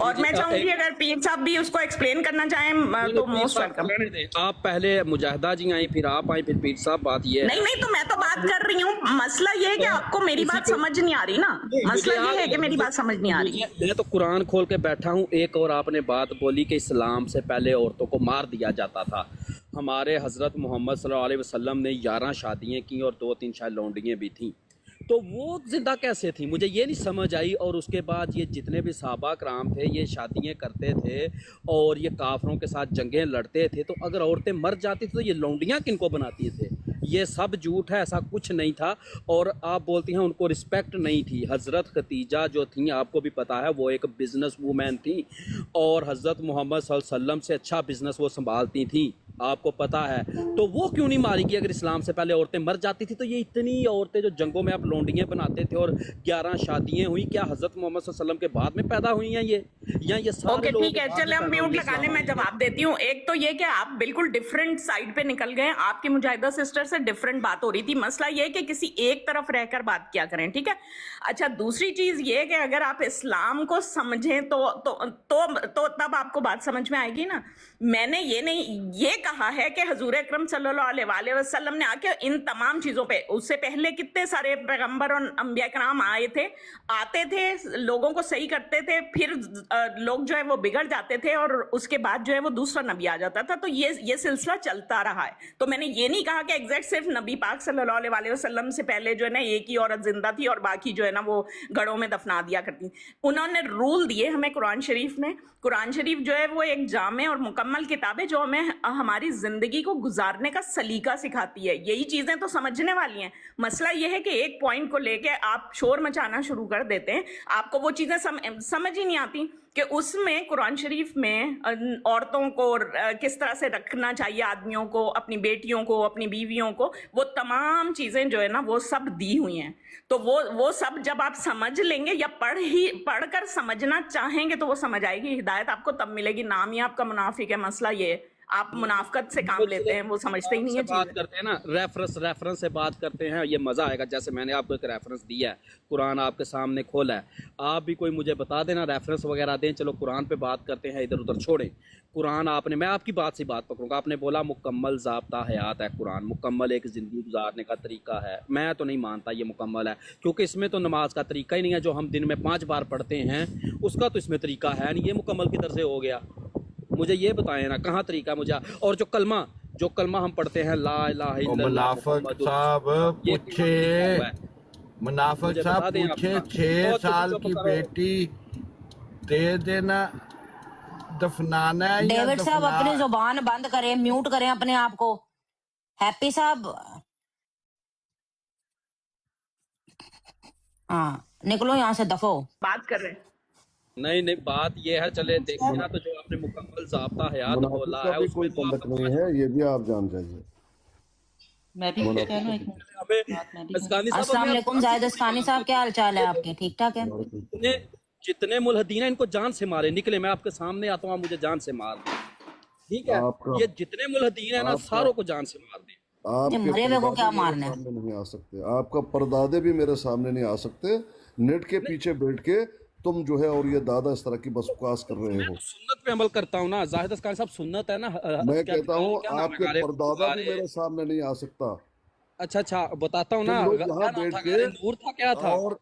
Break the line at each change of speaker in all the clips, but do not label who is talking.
اور میں چاہوں گی اگر پیر صاحب بھی اس کو ایکسپلین کرنا چاہیں تو موسٹ ویلکم.
آپ پہلے مجاہدہ جی آئیں، پھر آپ آئیں، پھر پیر صاحب. بات یہ
نہیں نہیں تو میں تو بات کر رہی ہوں. مسئلہ یہ ہے کہ آپ کو میری بات سمجھ نہیں آ رہی نا. مسئلہ یہ ہے کہ میری بات سمجھ نہیں آ رہی.
میں تو قرآن کھول کے بیٹھا ہوں. ایک اور آپ نے بات بولی کہ اسلام سے پہلے عورتوں کو مار دیا جاتا تھا. ہمارے حضرت محمد صلی اللہ علیہ وسلم نے 11 شادیاں کی اور 2-3 شاید لونڈیاں بھی تھیں. تو وہ زندہ کیسے تھیں؟ مجھے یہ نہیں سمجھ آئی. اور اس کے بعد یہ جتنے بھی صحابہ کرام تھے یہ شادیاں کرتے تھے اور یہ کافروں کے ساتھ جنگیں لڑتے تھے. تو اگر عورتیں مر جاتی تھیں تو یہ لونڈیاں کن کو بناتی تھے؟ یہ سب جھوٹ ہے، ایسا کچھ نہیں تھا. اور آپ بولتی ہیں ان کو رسپیکٹ نہیں تھی. حضرت خدیجہ جو تھیں آپ کو بھی پتا ہے وہ ایک بزنس وومین تھیں اور حضرت محمد صلی اللہ علیہ وسلم سے اچھا بزنس وہ سنبھالتی تھیں، آپ کو پتا ہے. تو وہ کیوں نہیں ماری گئی؟ اگر اسلام سے پہلے عورتیں مر جاتی تھیں تو یہ اتنی عورتیں جو جنگوں میں آپ لونڈیاں بناتے تھے اور 11 شادیاں ہوئی، کیا حضرت محمد صلی اللہ علیہ وسلم کے بعد میں پیدا ہوئی ہیں یہ، یا یہ سارے
اوکے
لوگ؟
ٹھیک ہے چلے ہم میوٹ لگا لیں. میں جواب دیتی ہوں. ایک تو یہ کہ آپ بالکل ڈفرینٹ سائڈ پہ نکل گئے. آپ کی مجاہدہ سسٹر سے ڈفرینٹ بات ہو رہی تھی. مسئلہ یہ کہ کسی ایک طرف رہ کر بات کیا کریں، ٹھیک ہے. اچھا دوسری چیز یہ کہ اگر آپ اسلام کو سمجھیں تو تب آپ کو بات سمجھ میں آئے گی نا. میں نے یہ کہا ہے کہ حضور اکرم صلی اللہ علیہ وآلہ وسلم نے آ کے ان تمام چیزوں پہ، اس سے پہلے کتنے سارے پیغمبر اور انبیاء کرام آتے تھے لوگوں کو صحیح کرتے تھے، پھر لوگ جو ہے وہ بگڑ جاتے تھے اور اس کے بعد جو ہے وہ دوسرا نبی آ جاتا تھا. تو یہ سلسلہ چلتا رہا ہے. تو میں نے یہ نہیں کہا کہ ایگزیکٹ صرف نبی پاک صلی اللہ علیہ وآلہ وسلم سے پہلے جو ہے نا ایک ہی عورت زندہ تھی اور باقی جو ہے نا وہ گڑھوں میں دفنا دیا کرتی. انہوں نے رول دیے ہمیں قرآن شریف میں. قرآن شریف جو ہے وہ ایک جامع اور مکمل کتاب ہے جو ہمیں ہماری زندگی کو گزارنے کا سلیقہ سکھاتی ہے. یہی چیزیں تو سمجھنے والی ہیں. مسئلہ یہ ہے کہ ایک پوائنٹ کو لے کے آپ شور مچانا شروع کر دیتے ہیں. آپ کو وہ چیزیں سمجھ ہی نہیں آتی کہ اس میں قرآن شریف میں عورتوں کو کس طرح سے رکھنا چاہیے، آدمیوں کو، اپنی بیٹیوں کو، اپنی بیویوں کو، وہ تمام چیزیں جو ہے نا وہ سب دی ہوئی ہیں. تو وہ سب جب آپ سمجھ لیں گے یا پڑھ کر سمجھنا چاہیں گے تو وہ سمجھ آئے گی. ہدایت آپ کو تب ملے گی. نام ہی آپ کا منافق ہے. مسئلہ یہ ہے آپ منافقت سے کام لیتے ہیں، وہ سمجھتے ہی نہیں ہے چیزیں.
بات کرتے ہیں نا ریفرنس سے بات کرتے ہیں، یہ مزہ آئے گا. جیسے میں نے آپ کو ایک ریفرنس دیا ہے، قرآن آپ کے سامنے کھولا ہے، آپ بھی کوئی مجھے بتا دینا ریفرنس وغیرہ دیں. چلو قرآن پہ بات کرتے ہیں، ادھر ادھر چھوڑیں. قرآن میں آپ کی بات سے بات پکڑوں گا. آپ نے بولا مکمل ضابطہ حیات ہے قرآن، مکمل ایک زندگی گزارنے کا طریقہ ہے. میں تو نہیں مانتا یہ مکمل ہے، کیونکہ اس میں تو نماز کا طریقہ ہی نہیں ہے. جو ہم دن میں 5 بار پڑھتے ہیں اس کا تو اس میں طریقہ ہے نہیں. یہ مکمل کدھر سے ہو گیا؟ مجھے یہ بتائیں نا کہاں طریقہ مجھے. اور جو کلمہ ہم پڑھتے ہیں لا الہ الا اللہ محمد
صاحب پوچھے، منافق صاحب پوچھے 6 سال کی بیٹی دے دینا دفنانا ہے یا
ڈیوڈ صاحب اپنی زبان بند کریں، میوٹ کریں اپنے آپ کو. ہیپی صاحب ہاں نکلو یہاں سے، دفعو.
بات کر رہے ہیں.
نہیں بات یہ ہے. چلے دیکھیں نا، تو جو آپ نے مکمل ضابطہ حیات بولا
منافق کا
ہے
بھی
اس
کوئی
میں تو
تعلق نہیں ہے، یہ بھی آپ جان جائیے.
میں بھی کچھ کہہ لوں ایک منٹ.
السلام علیکم زاہد اسکانی صاحب، کیا حال چال ہے آپ کے؟ ٹھیک ٹھاک ہے؟
جتنے ملحدین ہیں ان کو جان سے مارے. نکلے میں آپ کے سامنے آتا ہوں، آپ مجھے جان سے مار دیں. ٹھیک ہے، یہ جتنے ملحدین ہیں نا ساروں کو جان سے مار دیں.
آپ کے
مرے ہوئے کو کیا
پردادے
مارنا
میرے
ہے؟
سامنے نہیں آ سکتے. آپ کا پردادے بھی میرے سامنے نہیں آ سکتے. نیٹ کے پیچھے بیٹھ کے تم جو ہے اور یہ دادا اس طرح کی بکواس کر رہے ہو.
سنت پہ عمل کرتا ہوں نا زاہد اسکانی صاحب. سنت ہے نا.
میں کہتا ہوں آپ کے پردادا بھی میرے سامنے نہیں آ سکتا.
اچھا بتاتا ہوں نا.
تم لوگ یہاں بیٹھ کے
نور تھا کیا تھا
اور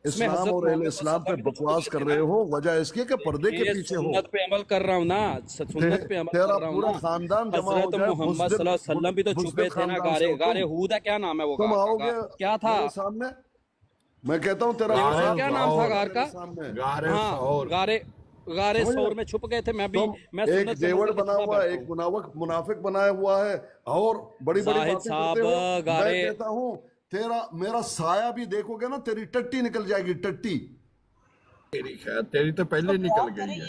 اسلام اور اہل اسلام پہ بکواس کر رہے ہو. وجہ اس کی کہ پردے کے پیچھے ہو.
سنت پہ عمل کر رہا ہوں نا. سنت پہ عمل کر
تیرا
رہا ہوں
پورا
نا.
خاندان جمع ہو
حضرت
جائے.
محمد صلی اللہ علیہ وسلم بھی تو چھپے تھے نا. غار ہود ہے، کیا نام ہے وہ
تم آؤ
غار
گے
کا؟ کیا تھا
میرے سامنے. میں کہتا ہوں تیرا
کیا نام تھا غار کا؟
سور.
غار سور میں چھپ گئے تھے.
ایک ڈیوڈ بنا ہوا ہے، ایک منافق بنایا ہوا ہے اور بڑی بڑی باتیں کرتے ہو. میں کہتا ہوں میرا سایہ بھی دیکھو گے نا تیری ٹٹی نکل جائے گی. ٹٹی
تیری تو پہلے نکل گئی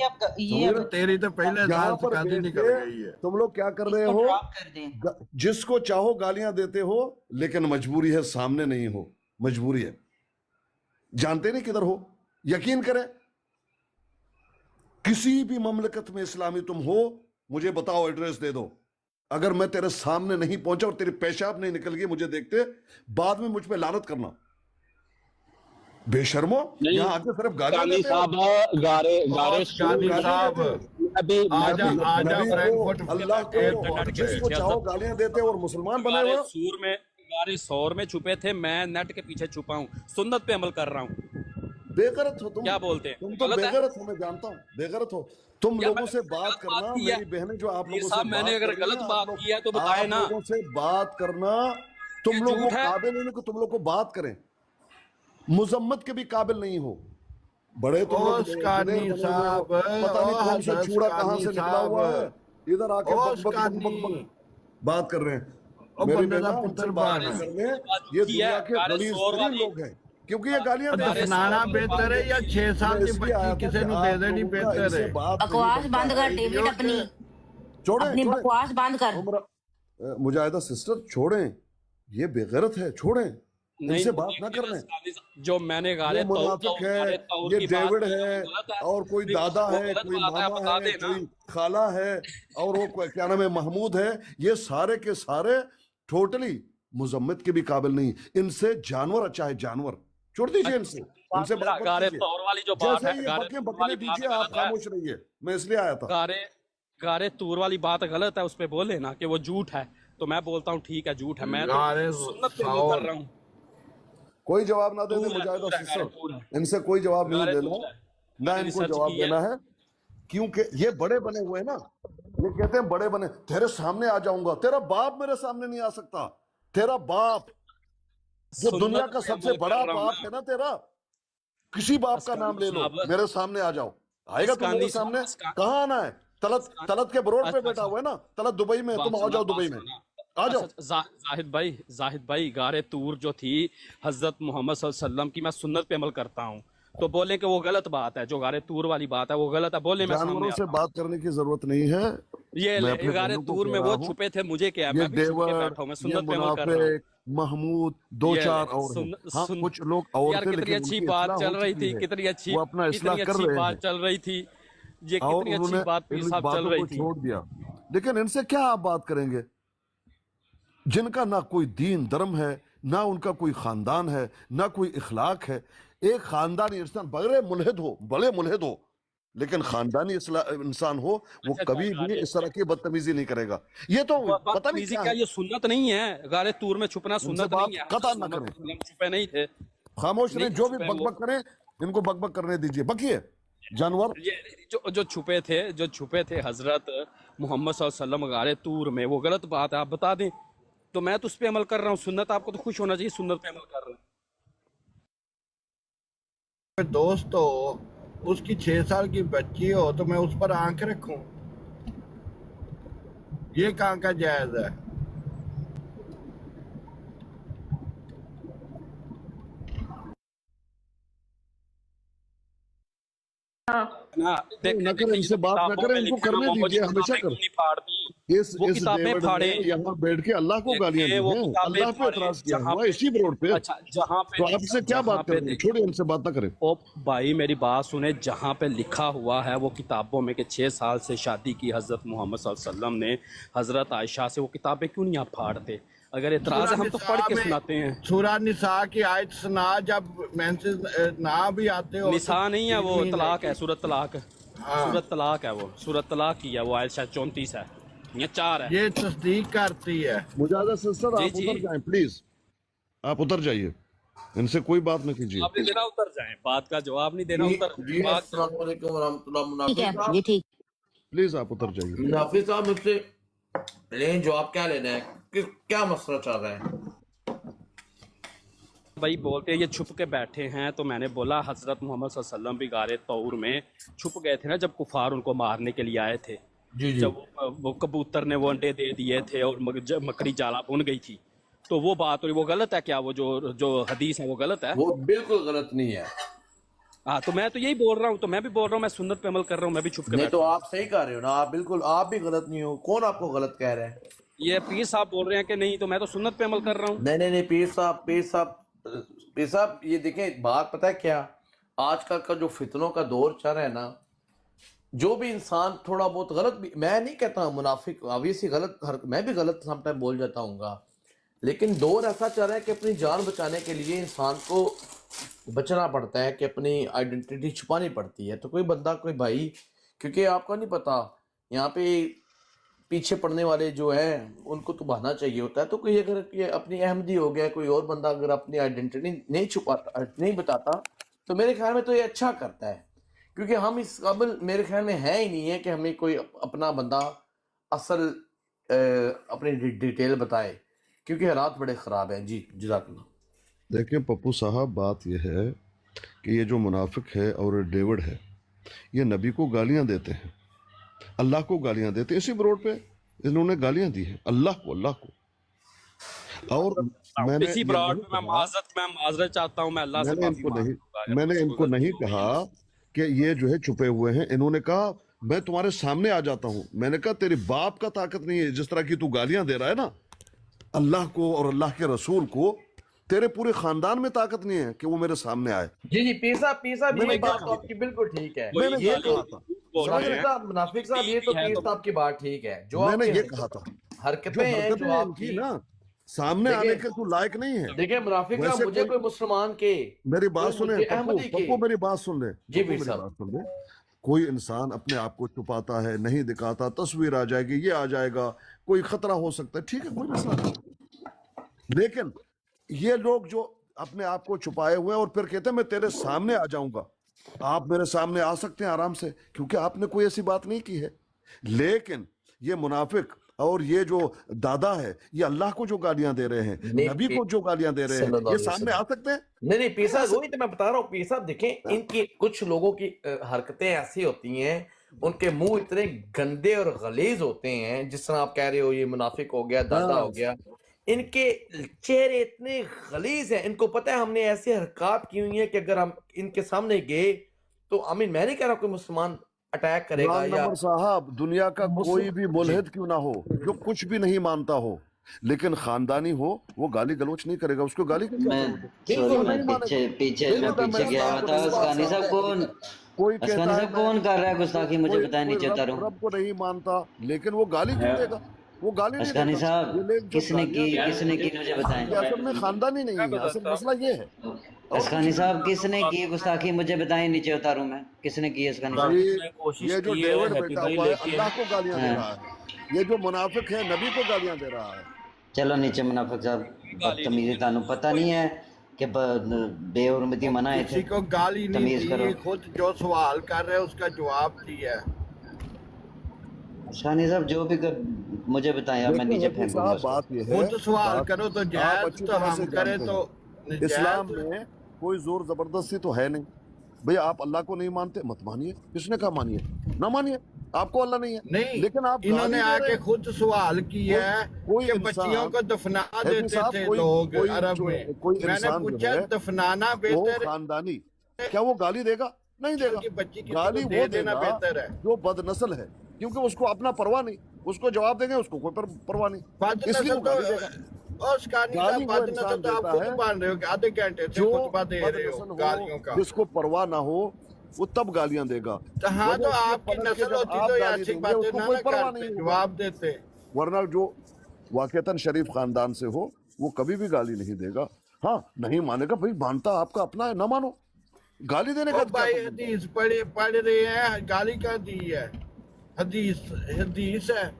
ہے. تیری تو پہلے
یہاں پر
شادی
بیٹھ
نکل
کے
گئی ہے.
تم لوگ کیا کر رہے ہو؟ جس کو چاہو گالیاں دیتے ہو، لیکن مجبوری ہے سامنے نہیں ہو. مجبوری ہے. جانتے نہیں کدھر ہو. یقین کریں کسی بھی مملکت میں اسلامی تم ہو، مجھے بتاؤ، ایڈریس دے دو. اگر میں تیرے سامنے نہیں پہنچا اور تیری پیشاب نہیں نکل گئی مجھے دیکھتے، بعد میں مجھ پہ لعنت کرنا. بے شرمو یہاں آ کے صرف گالیاں
قانی
دیتے ہو
صاحب گارے
قانی صاحب
ابھی
آجا فرینکفرٹ
اللہ کو جس کو چاہو گالیاں دیتے اور مسلمان بنے ہوئے
سور میں گارے سور میں چھپے تھے، میں نیٹ کے پیچھے چھپا ہوں، سنت پہ عمل کر رہا ہوں.
بے غیرت ہو تم.
کیا بولتے ہیں؟
تم تو بے غیرت ہو، میں جانتا ہوں بے غیرت ہو. تم لوگوں سے بات کرنا، میری بہنیں جو آپ لوگوں سے
میں نے اگر غلط بات کی ہے تو بتائے نا.
آپ لوگوں سے بات کرنا تم لوگ وہ قابل نہیں کہ تم لوگ کو بات کریں، مذمت کے بھی قابل نہیں ہو. بڑے تم لوگ
قانی صاحب،
پتہ نہیں کون سا چوڑا کہاں سے نکلا ہوا ہے، ادھر آ کے بک بک بک بک بات کر رہے ہیں. میری بہنہ ان سے بات نہیں کرنے، یہ دنیا کے غلیظ ترین لوگ ہیں کیونکہ یہ گالیاں
دفنانا بہتر ہے یا 6 سال کی بچی کسی نو دے دینی بہتر ہے؟
بکواس بند کر ڈیوڈ، اپنی بکواس بند کر.
مجاہدہ سسٹر چھوڑیں، یہ بے غیرت ہے، چھوڑیں، ان سے بات نہ کریں.
جو میں نے گارے
منافق ہے، یہ ڈیوڈ ہے، اور کوئی دادا ہے، کوئی ماما ہے، کوئی خالہ ہے، اور وہ کیا نام ہے محمود ہے، یہ سارے کے سارے ٹوٹلی مذمت کے بھی قابل نہیں. ان سے جانور اچھا ہے، جانور چھوڑ دیجئے ان سے بات جیسے یہ بکیں بکنے دیجئے، آپ خاموش رہیے. میں اس لیے آیا تھا.
گارے تور والی بات غلط ہے، اس پہ بولے نا کہ وہ جھوٹ ہے، تو میں بولتا ہوں ٹھیک ہے جھوٹ ہے، میں سنت پہ عمل کر رہا ہوں.
کوئی جواب نہ دے دے مجاہدہ سسٹر، ان سے کوئی جواب نہیں دینا، نہ ان کو جواب دینا ہے، کیونکہ یہ بڑے بنے ہوئے نا. یہ کہتے ہیں بڑے بنے، تیرے سامنے آ جاؤں گا. تیرا باپ میرے سامنے نہیں آ سکتا. تیرا باپ جو دنیا کا سب سے بڑا باپ ہے نا تیرا، کسی باپ کا نام لے لو، میرے سامنے آ جاؤ. آئے گا تم میرے سامنے؟ کہاں آنا ہے؟ طلت کے بروڈ پہ بیٹھا ہوا ہے نا، طلت دبئی میں، تم آ جاؤ دبئی میں، آ جاؤ.
زاہد بھائی گارے تور جو تھی حضرت محمد صلی اللہ علیہ وسلم کی، میں سنت پہ عمل کرتا ہوں، تو بولیں کہ وہ غلط بات ہے، جو غارے طور والی بات ہے وہ غلط ہے، بولیں میں
جانوروں سے بات کرنے کی ضرورت نہیں ہے.
یہ غارے طور میں وہ چھپے تھے، مجھے کیا، میں بھی چھپ کے بیٹھا ہوں، میں سنت پہ عمل کر رہا ہوں.
محمود دو چار اور ہیں، ہاں کچھ لوگ اور تھے،
کتنی اچھی بات چل رہی تھی، کتنی اچھی بات چل رہی تھی، یہ کتنی اچھی بات پیر صاحب چل رہی تھی.
چھوڑ دیا. لیکن ان سے کیا آپ بات کریں گے جن کا نہ کوئی دین دھرم ہے، نہ ان کا کوئی خاندان ہے، نہ کوئی اخلاق ہے. ایک خاندانی انسان بڑے ملحد ہو لیکن خاندانی انسان ہو، وہ کبھی بھی اس طرح کی بدتمیزی نہیں کرے گا. یہ تو پتہ نہیں کیا ہے.
یہ سنت نہیں ہے، غارے طور میں چھپنا سنت نہیں ہے،
قطع نہ کریں،
چھپے نہیں تھے.
خاموش رہیں، جو بھی بک بک کریں ان کو بک بک کرنے دیجئے. بکیے جانور.
جو چھپے تھے حضرت محمد صلی اللہ علیہ وسلم غارے طور میں، وہ غلط بات ہے، آپ بتا دیں. تو میں تو اس پہ عمل کر رہا ہوں، سنت آپ کو تو خوش ہونا چاہیے، سنت پہ عمل کر رہا ہوں.
دوست ہو، اس کی 6 سال کی بچی ہو تو میں اس پر آنکھ رکھوں؟ یہ کہاں کا جائز ہے؟
نہ کریں، ان سے بات نہ کریں، ان کو کرنے دیجئے، ہمیشہ کریں. اس ڈیوڈ نے یہاں بیٹھ کے اللہ کو گالیاں دی ہیں، اللہ پہ اعتراض کیا ہوا اسی بروڈ پہ. تو آپ سے کیا بات کریں گے؟ چھوڑیں، ان سے بات نہ کریں.
او بھائی میری بات سنیں، جہاں پہ لکھا ہوا ہے وہ کتابوں میں کہ 6 سال سے شادی کی حضرت محمد صلی اللہ علیہ وسلم نے حضرت عائشہ سے، وہ کتابیں کیوں نہیں آپ پھاڑتے؟ اگر اعتراض ہے ہم تو پڑھ کے سناتے ہیں.
سورہ نساء کی آیت سنا، جب مینسز نہ بھی آتے ہو.
نساء نہیں ہے، وہ طلاق ہے، سورۃ طلاق ہے، سورۃ طلاق ہے، وہ سورۃ طلاق کی ہے، وہ آیت شاید 34 ہے یا 4 ہے.
یہ تصدیق کرتی ہے.
مجاہدہ سسٹر آپ اتر جائیں پلیز، آپ اتر جائیے، ان سے کوئی بات نہ کیجیے.
آپ نہیں دینا، اتر جائیں، بات کا جواب نہیں دینا، اتر.
السلام علیکم ورحمۃ اللہ. منافق
جی ٹھیک،
پلیز آپ اتر جائیے.
منافق صاحب مجھ سے لیں، جواب کیا لینا ہے، کیا مسئلہ چل رہا ہے؟
بھائی بولتے ہیں یہ چھپ کے بیٹھے ہیں، تو میں نے بولا حضرت محمد صلی اللہ علیہ وسلم بھی غارے طور میں چھپ گئے تھے نا، جب کفار ان کو مارنے کے لیے آئے تھے. جب وہ کبوتر نے وہ انڈے دے دیے تھے اور مکڑی جالا بن گئی تھی، تو وہ بات ہوئی، وہ غلط ہے کیا؟ وہ جو حدیث ہے وہ غلط ہے؟
وہ بالکل غلط نہیں ہے.
ہاں تو میں تو یہی بول رہا ہوں، تو میں بھی بول رہا ہوں میں سنت پہ عمل کر رہا ہوں، میں بھی چھپ کے
نہیں تو آپ صحیح کر رہے ہو نا، آپ بالکل، آپ بھی غلط نہیں ہو. کون آپ کو غلط کہہ رہے ہیں؟
یہ پیر صاحب بول رہے ہیں کہ نہیں، تو میں تو سنت پہ عمل کر رہا ہوں.
نہیں پیر صاحب یہ دیکھیں، بات پتہ ہے کیا، آج کل کا جو فتنوں کا دور چل رہا ہے نا، جو بھی انسان تھوڑا بہت غلط بھی، میں نہیں کہتا ہوں منافق obviously غلط، میں بھی غلط سم ٹائم بول جاتا ہوں گا، لیکن دور ایسا چل رہا ہے کہ اپنی جان بچانے کے لیے انسان کو بچنا پڑتا ہے کہ اپنی آئیڈینٹی چھپانی پڑتی ہے. تو کوئی بندہ کوئی بھائی, کیونکہ آپ کا نہیں پتا یہاں پہ پیچھے پڑنے والے جو ہیں ان کو تو بہانا چاہیے ہوتا ہے. تو کوئی اگر یہ اپنی احمدی ہو گیا, کوئی اور بندہ اگر اپنی آئیڈینٹی نہیں بتاتا, تو میرے خیال میں تو یہ اچھا کرتا ہے, کیونکہ ہم اس قابل میرے خیال میں ہے ہی نہیں ہے کہ ہمیں کوئی اپنا بندہ اصل اپنی ڈیٹیل بتائے, کیونکہ حالات بڑے خراب ہیں. جی جزاک اللہ.
دیکھیں پپو صاحب, بات یہ ہے کہ یہ جو منافق ہے اور ڈیوڈ ہے, یہ نبی کو گالیاں دیتے ہیں, اللہ کو گالیاں دیتے ہیں. اسی روڈ پہ انہوں نے گالیاں دی ہیں اللہ کو. اور میں نے
اسی براڈ میں میں معذرت چاہتا ہوں, میں اللہ سے معافی مانگتا ہوں.
میں نے ان کو نہیں کہا کہ یہ جو ہے چھپے ہوئے ہیں. انہوں نے کہا میں تمہارے سامنے آ جاتا ہوں. میں نے کہا تیری باپ کا طاقت نہیں ہے, جس طرح کی تو گالیاں دے رہا ہے نا اللہ کو اور اللہ کے رسول کو, تیرے پورے خاندان میں طاقت نہیں ہے کہ وہ میرے سامنے آئے.
جی پیر صاحب یہ بات تو آپ کی بالکل ٹھیک ہے.
میں نے یہ کہا تھا,
منافق صاحب یہ تو پیر صاحب کی بات ٹھیک ہے, جو
میں نے یہ کہا تھا
حرکتیں ہیں جو آپ کی
نا سامنے آنے کے تو لائق نہیں ہے.
دیکھیں منافق صاحب, مجھے کوئی مسلمان کے
میری بات سنیں پپو, میری بات سن لیں.
جی پیر صاحب.
کوئی انسان اپنے آپ کو چھپاتا ہے, نہیں دکھاتا, تصویر آ جائے گی, یہ آ جائے گا, کوئی خطرہ ہو سکتا ہے, ٹھیک ہے کوئی مسئلہ نہیں. لیکن یہ لوگ جو اپنے آپ کو چھپائے ہوئے اور پھر کہتے ہیں میں تیرے سامنے آ جاؤں گا, آپ میرے سامنے آ سکتے ہیں آرام سے, کیونکہ آپ نے کوئی ایسی بات نہیں کی ہے. لیکن یہ منافق اور یہ جو دادا ہے, یہ اللہ کو جو گالیاں دے رہے ہیں, نبی کو جو گالیاں دے رہے ہیں, یہ سامنے آ سکتے ہیں؟
نہیں پیر صاحب, وہی تو میں بتا رہا ہوں. پیر صاحب دیکھیں, ان کی کچھ لوگوں کی حرکتیں ایسی ہوتی ہیں, ان کے منہ اتنے گندے اور غلیظ ہوتے ہیں, جس طرح آپ کہہ رہے ہو یہ منافق ہو گیا, دادا ہو گیا, ان کے چہرے اتنے غلیظ ہیں. ان کو پتہ ہے ہم نے ایسے حرکات کی ہوئی ہیں کہ اگر ہم ان کے سامنے گئے تو میں نہیں کہہ رہا کوئی مسلمان اٹیک کرے گا. یا
صاحب, دنیا کا کوئی بھی ملحد کیوں نہ ہو, جو کچھ بھی نہیں مانتا ہو, لیکن خاندانی ہو, وہ گالی گلوچ نہیں کرے گا. اس کو گالی
پیچھے گیا تھا. اسکانی صاحب
کوئی
کون کر رہا ہے گستاخی, مجھے بتائیں نیچے اتارو.
رب کو نہیں مانتا, لیکن وہ گالی کیوں دے گا؟ وہ گالی نہیں
اسکانی
دیتا.
صاحب کس نے کی مجھے بتائیں.
اصل میں خاندانی نہیں ہے, اصل مسئلہ یہ ہے.
اسکانی صاحب کس نے کی گستاخی, مجھے بتائیں نیچے اتاروں میں, کس نے کی اسکانی صاحب.
یہ جو ڈیوڈ بیٹا ہوا ہے اللہ کو گالیاں دے رہا ہے, یہ جو منافق ہے نبی کو گالیاں دے رہا ہے.
چلو نیچے منافق صاحب, بدتمیزی تانوں پتہ نہیں ہے کہ بے حرمتی منع ہے,
کسی کو گالی نہیں دی, خود جو سوال کر رہے اس کا جواب دیا.
اسکانی صاحب جو بھی مجھے بتائیں, میں نیچے پھینکوں گا.
بات یہ ہے,
خود سوال کرو تو جائز, تو ہم کریں تو
اسلام میں کوئی زور زبردستی تو ہے نہیں. بھئی آپ اللہ کو نہیں مانتے, مت مانیے. کس نے کہا مانیے؟ نہ مانیے, آپ کو اللہ نہیں ہے.
نہیں,
لیکن آپ
انہوں نے آ کے خود سوال کیا ہے کہ بچیوں کو دفنا دیتے تھے لوگ عرب میں. میں نے پوچھا دفنانا بہتر
خاندانی, کیا وہ گالی دے گا؟ نہیں دے گا.
بچی کی
گالی
دے
وہ
دینا بہتر ہے
جو بد نسل ہے, کیونکہ اس کو اپنا پرواہ نہیں. اس کو جواب دیں گے, اس کو کوئی پرواہ نہیں, اس لیے وہ گالی دے گا.
اور بد نسل تو آپ خود مان رہے ہو کہ آدھے گھنٹے سے خطبہ دے رہے ہو گالیوں کا.
جس کو پرواہ نہ ہو وہ تب گالیاں دے گا.
ہاں, تو آپ کی نسل ہوتی تو ایسی باتیں نہ کرتے, جواب دیتے.
ورنہ جو واقعتاً شریف خاندان سے ہو وہ کبھی بھی گالی نہیں دے گا. ہاں نہیں مانے گا, بھائی مانتا آپ کا اپنا ہے, نہ مانو. گالی دینے کا
بھائی حدیث پڑھ رہے ہیں, گالی کہاں دی ہے؟ حدیث ہے.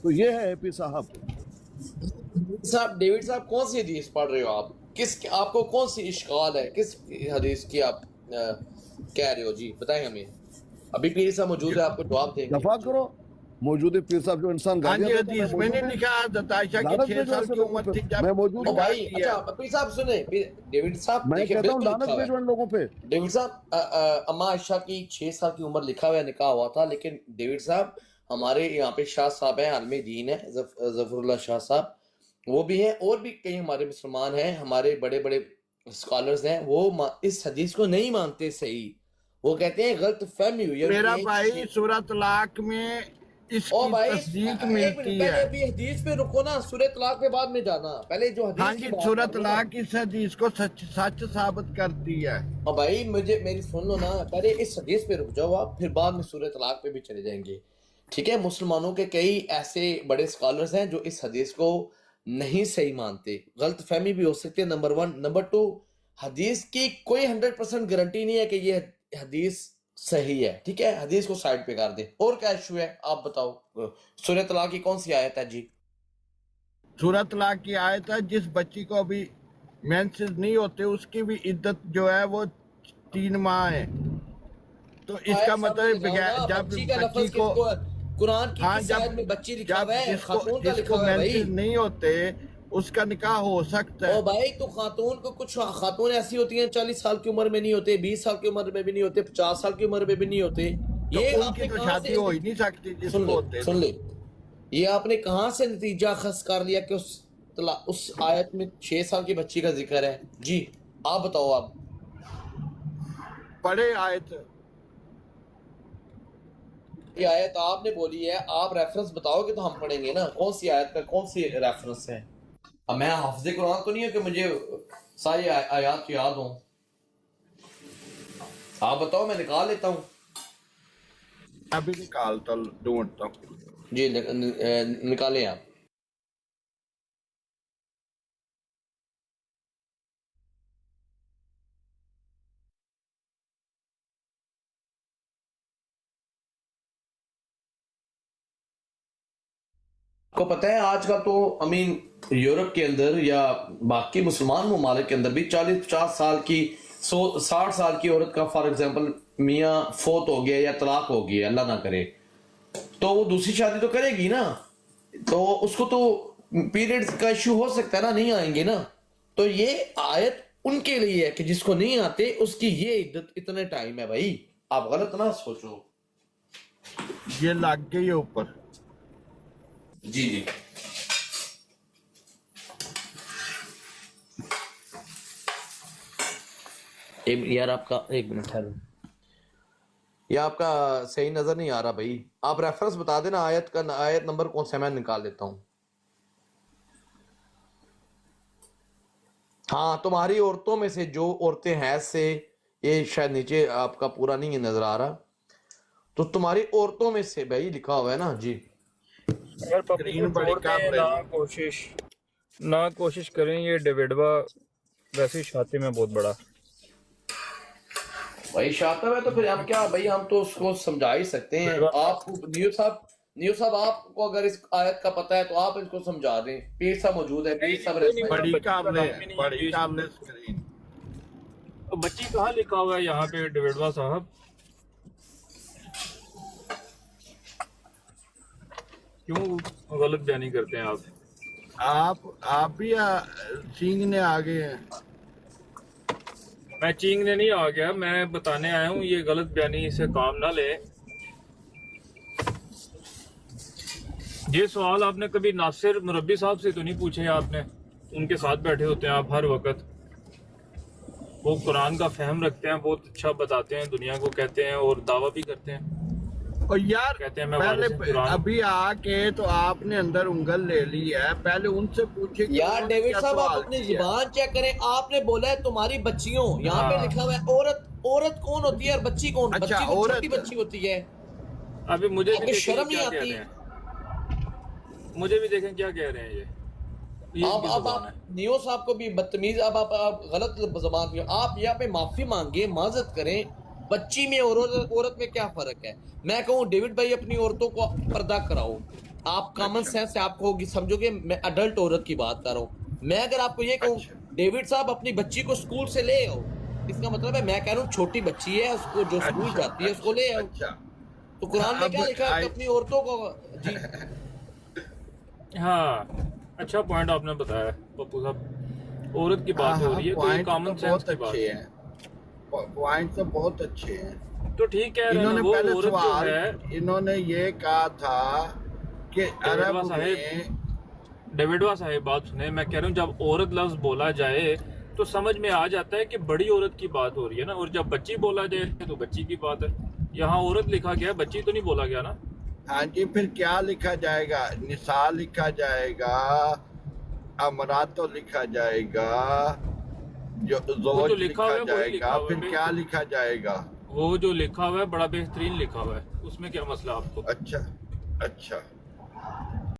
تو یہ ہے پی صاحب.
ڈیوڈ صاحب کون سی حدیث پڑھ رہے ہو آپ؟ آپ کو کون سی اشکال ہے, کس حدیث کی آپ کہہ رہے ہو؟ جی بتائیں ہمیں. ابھی پیر صاحب موجود ہے, آپ کو جواب دیں گے.
دفاع کرو. موجود پیر صاحب جو انسان
حدیث میں نے لکھا حضرت عائشہ کی 6 سال کی عمر تھی جب
میں موجود ہوں.
بھائی اچھا پیر صاحب سنیں, ڈیوڈ صاحب
میں کہتا ہوں لعنت بھیجو ان لوگوں پہ.
ڈیوڈ صاحب اما عائشہ کی 6 سال کی عمر لکھا ہوا نکاح ہوا تھا, لیکن ڈیوڈ صاحب ہمارے یہاں پہ شاہ صاحب ہیں, عالم دین ہے ظفر اللہ شاہ صاحب, وہ بھی ہیں, اور بھی کئی ہمارے مسلمان ہیں, ہمارے بڑے بڑے اسکالرز ہیں, وہ اس حدیث کو نہیں مانتے صحیح. وہ کہتے ہیں غلط فہمی ہوئی ہے.
میرا بھائی سورۃ طلاق میں اس کی تصدیق ملتی ہے.
پہلے بھی حدیث پہ رکو نا, سورۃ طلاق پہ بعد میں جانا, پہلے جو حدیث.
ہاں جی, سورۃ طلاق اس حدیث کو سچ ثابت کرتی ہے.
ہاں بھائی میری سن لو نا, پہلے اس حدیث پہ رک جاؤ آپ, پھر بعد میں سورۃ طلاق پہ بھی چلے جائیں گے. ٹھیک ہے, مسلمانوں کے کئی ایسے بڑے اسکالرز ہیں جو اس حدیث کو نہیں صحیح مانتے. غلط فہمی بھی ہو سکتی ہے, نمبر 1. نمبر 2, حدیث کی کوئی 100% گارنٹی نہیں ہے کہ یہ حدیث صحیح ہے، ٹھیک ہے، حدیث کو سائڈ پہ کر دیں. اور کیا ایشو ہے آپ بتاؤ. سورہ طلاق کی کون سی آیت ہے جی؟
سورۃ طلاق کی آیت ہے جس بچی کو ابھی مینسز نہیں ہوتے اس کی بھی عدت جو ہے وہ 3 ماہ ہے. تو اس کا مطلب جب بچی کو
قرآن کی
ہاں
کس آیت میں بچی لکھا
جب
ہوا ہے؟ خاتون کا
جس
لکھا
کو
ہوا ہے بھائی.
مینسز نہیں ہوتے اس کا نکاح ہو سکتا ہے.
او بھائی تو خاتون کو کچھ خاتون ایسی ہوتی ہیں 40 سال کی عمر میں نہیں ہوتے، 20 سال کی عمر میں بھی نہیں ہوتے، 50 سال کی عمر میں بھی نہیں ہوتے.
تو
یہ
ان
آپ
کی
نے
تو
کہاں
شادی
سے
ہو ہی نہیں سکتی جس کو ہوتے.
سن لے، یہ آپ نے کہاں سے نتیجہ خاص کر لیا کہ اس آیت میں 6 سال کی بچی کا ذکر ہے؟ جی آپ بتاؤ. آپ
پڑھے آیت
یہ آیت آپ نے بولی ہے، آپ ریفرنس بتاؤ گے تو ہم پڑھیں گے نا. کون سی آیت کا کون سی ریفرنس ہے؟ اب میں حافظ قرآن تو نہیں ہوں کہ مجھے ساری آیات یاد ہوں. آپ بتاؤ، میں نکال لیتا ہوں.
ابھی نکالتا ڈھونڈتا ہوں.
جی نکالیں آپ. کو پتہ ہے آج کا تو یورپ کے اندر یا باقی مسلمان ممالک کے اندر بھی 40-50 سال کی 60 سال کی عورت کا فار ایگزامپل میاں فوت ہو گیا یا طلاق ہو گیا، اللہ نہ کرے، تو وہ دوسری شادی تو کرے گی نا. تو اس کو تو پیریڈ کا ایشو ہو سکتا ہے نا، نہیں آئیں گے نا. تو یہ آیت ان کے لیے ہے کہ جس کو نہیں آتے اس کی یہ عدت اتنے ٹائم ہے. بھائی آپ غلط نہ سوچو.
یہ لگ گئی اوپر.
جی جی یار آپ کا ایک منٹ ٹھہرو، یہ آپ کا صحیح نظر نہیں آ رہا بھائی. آپ ریفرنس بتا دینا آیت کا، آیت نمبر کون سا، میں نکال دیتا ہوں. ہاں تمہاری عورتوں میں سے جو عورتیں حیض سے، یہ شاید نیچے آپ کا پورا نہیں نظر آ رہا، تو تمہاری عورتوں میں سے بھائی لکھا ہوا ہے نا. جی
اگر پبلک کو چھوڑ دیں نہ کوشش کریں. یہ ڈیوڈوا ویسے ہی شاطے میں بہت بڑا
بھائی شاطر ہے تو پھر ہم کیا بھائی، ہم تو اس کو سمجھا ہی سکتے ہیں. آپ کو نیو صاحب آپ کو اگر اس آیت کا پتہ ہے تو آپ اس کو سمجھا دیں. پیر صاحب موجود ہے، پیر صاحب
بڑی قابل اسکرین.
بچی کہاں لکھا ہوا ہے یہاں پہ ڈیوڈوا صاحب؟ کیوں غلط بیانی کرتے ہیں
آپ بھی چینگنے آگے ہیں.
میں چینگنے نہیں آ گیا، میں بتانے آیا ہوں یہ غلط بیانی سے کام نہ لے. یہ سوال آپ نے کبھی ناصر مربی صاحب سے تو نہیں پوچھے؟ آپ نے ان کے ساتھ بیٹھے ہوتے ہیں آپ ہر وقت، وہ قرآن کا فہم رکھتے ہیں، بہت اچھا بتاتے ہیں، دنیا کو کہتے ہیں اور دعویٰ بھی کرتے ہیں.
اور یار
کہتے ہیں میں
پہلے
قرآن.
ابھی آ کے تو آپ نے اندر انگل لے لی ہے، پہلے ان سے پوچھے.
یار ڈیوڈ صاحب آپ اپنی زبان چیک کریں. آپ نے بولا ہے تمہاری بچیوں، یہاں پہ لکھا ہوا ہے عورت کون ہوتی ہے اور بچی کون؟ بچی تو چھوٹی بچی ہوتی ہے.
ابھی مجھے بھی
شرم نہیں آتی؟
مجھے بھی دیکھیں کیا کہہ رہے ہیں یہ.
اب آپ نیو صاحب کو بھی بدتمیز، اب آپ غلط زبان کی. آپ یہاں پہ معافی مانگے، معذرت کریں. بچی میں اور عورت میں کیا فرق ہے؟ میں کہوں ڈیوڈ بھائی اپنی عورتوں کو پردہ کراؤ. آپ کامن سینس سے آپ کو ہوگی، سمجھو گے میں اڈلٹ عورت کی بات کر رہا ہوں. میں اگر آپ کو یہ کہوں ڈیوڈ صاحب اپنی بچی کو اسکول سے لے آؤ، اس کا مطلب ہے میں کہہ رہا ہوں چھوٹی بچی ہے، اس کو جو اسکول جاتی ہے اس کو لے آؤ. تو قرآن میں کیا لکھا ہے کہ اپنی عورتوں کو؟ جی
ہاں اچھا پوائنٹ آپ نے بتایا پپو صاحب. عورت کی بات ہو رہی ہے تو یہ کامن سینس کی بات ہے.
پوائنٹ تو بہت اچھے ہیں.
تو ٹھیک ہے
انہوں نے پہلے
عورت جو
سوال
ہے،
انہوں نے یہ کہا تھا کہ عرب میں
ڈیوڈوا صاحب بات سنیں، میں کہہ رہا ہوں جب عورت لفظ بولا جائے تو سمجھ میں آ جاتا ہے کہ بڑی عورت کی بات ہو رہی ہے نا، اور جب بچی بولا جائے تو بچی کی بات ہے. یہاں عورت لکھا گیا، بچی تو نہیں بولا گیا نا.
ہاں جی پھر کیا لکھا جائے گا؟ نساء لکھا جائے گا، امراتو لکھا جائے گا، جو زوج لکھا جائے گا، پھر کیا لکھا جائے گا؟
وہ جو لکھا ہوا ہے بڑا بہترین لکھا ہوا ہے، اس میں کیا مسئلہ آپ کو؟
اچھا